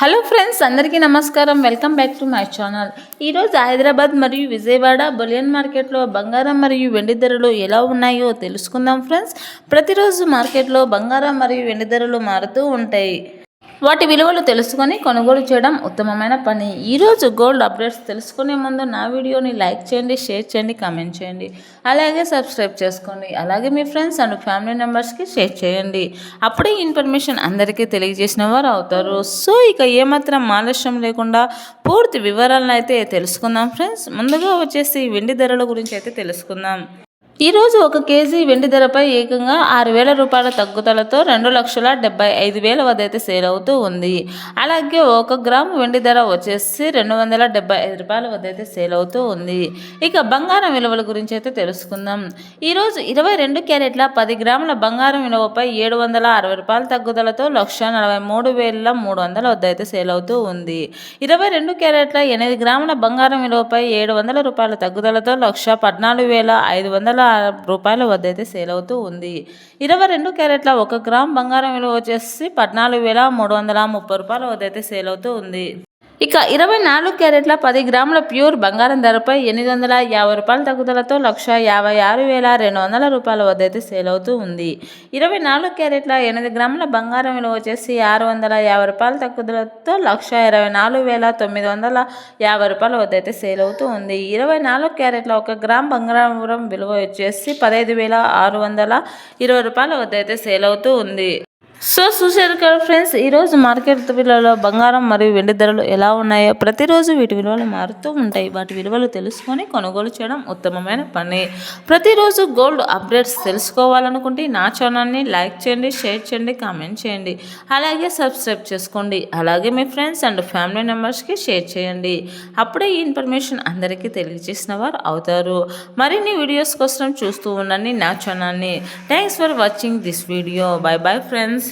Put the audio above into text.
Hello friends, అందరికీ నమస్కారం. Welcome back to my channel. ఈరోజు హైదరాబాద్ మరియు విజయవాడ బులియన్ మార్కెట్లో బంగారం మరియు వెండి ధరలు ఎలా ఉన్నాయో తెలుసుకుందాం ఫ్రెండ్స్. ప్రతిరోజు మార్కెట్లో బంగారం మరియు వెండి ధరలు మారుతూ ఉంటాయి. వాటి విలువలు తెలుసుకొని కొనుగోలు చేయడం ఉత్తమమైన పని. ఈరోజు గోల్డ్ అప్డేట్స్ తెలుసుకునే ముందు నా వీడియోని లైక్ చేయండి, షేర్ చేయండి, కామెంట్ చేయండి, అలాగే సబ్స్క్రైబ్ చేసుకోండి. అలాగే మీ ఫ్రెండ్స్ అండ్ ఫ్యామిలీ మెంబర్స్కి షేర్ చేయండి. అప్పుడే ఇన్ఫర్మేషన్ అందరికీ తెలియజేసిన వారు అవుతారు. సో ఇక ఏమాత్రం ఆలస్యం లేకుండా పూర్తి వివరాలను అయితే తెలుసుకుందాం ఫ్రెండ్స్. ముందుగా వచ్చేసి వెండి ధరల గురించి అయితే తెలుసుకుందాం. ఈరోజు ఒక కేజీ వెండి ధరపై ఏకంగా 6,000 రూపాయల తగ్గుదలతో 2,75,000 వద్ద అయితే సేల్ అవుతూ ఉంది. అలాగే 1 గ్రాము వెండి ధర వచ్చేసి 275 రూపాయల వద్ద అయితే సేల్ అవుతూ ఉంది. ఇక బంగారం విలువల గురించి అయితే తెలుసుకుందాం. ఈరోజు 22 క్యారెట్ల 10 గ్రాముల బంగారం విలువపై 760 రూపాయల తగ్గుదలతో 1,43,300 వద్ద అయితే సేల్ అవుతూ ఉంది. 22 క్యారెట్ల 8 గ్రాముల బంగారం విలువపై 700 రూపాయల తగ్గుదలతో 1,14,500 రూపాయల వద్ద అయితే సేల్ అవుతూ ఉంది. 22 క్యారెట్ల 1 గ్రామ్ బంగారం విలువ వచ్చేసి 14,330 రూపాయల వద్ద అయితే సేల్ అవుతూ ఉంది. ఇక 24 క్యారెట్ల 10 గ్రాముల ప్యూర్ బంగారం ధరపై 850 రూపాయల తగ్గుదలతో 1,56,200 రూపాయల వద్ద అయితే సేల్ అవుతూ ఉంది. 24 క్యారెట్ల 8 గ్రాముల బంగారం విలువ వచ్చేసి 650 రూపాయల తగ్గుదలతో 1,24,950 రూపాయల వద్ద అయితే సేల్ అవుతూ ఉంది. 24 క్యారెట్ల 1 గ్రామ్ బంగారం విలువ వచ్చేసి 15,620 రూపాయల వద్ద అయితే సేల్ అవుతూ ఉంది. సో చూశారు కదా ఫ్రెండ్స్, ఈరోజు మార్కెట్ విలువలో బంగారం మరియు వెండి ధరలు ఎలా ఉన్నాయో. ప్రతిరోజు వీటి విలువలు మారుతూ ఉంటాయి. వాటి విలువలు తెలుసుకొని కొనుగోలు చేయడం ఉత్తమమైన పని. ప్రతిరోజు గోల్డ్ అప్డేట్స్ తెలుసుకోవాలనుకుంటే నా ఛానల్ని లైక్ చేయండి, షేర్ చేయండి, కామెంట్ చేయండి, అలాగే సబ్స్క్రైబ్ చేసుకోండి. అలాగే మీ ఫ్రెండ్స్ అండ్ ఫ్యామిలీ మెంబర్స్కి షేర్ చేయండి. అప్పుడే ఈ ఇన్ఫర్మేషన్ అందరికీ తెలియజేసిన వారు అవుతారు. మరిన్ని వీడియోస్ కోసం చూస్తూ ఉండండి నా ఛానల్ని. Thanks for watching this video. By bye friends.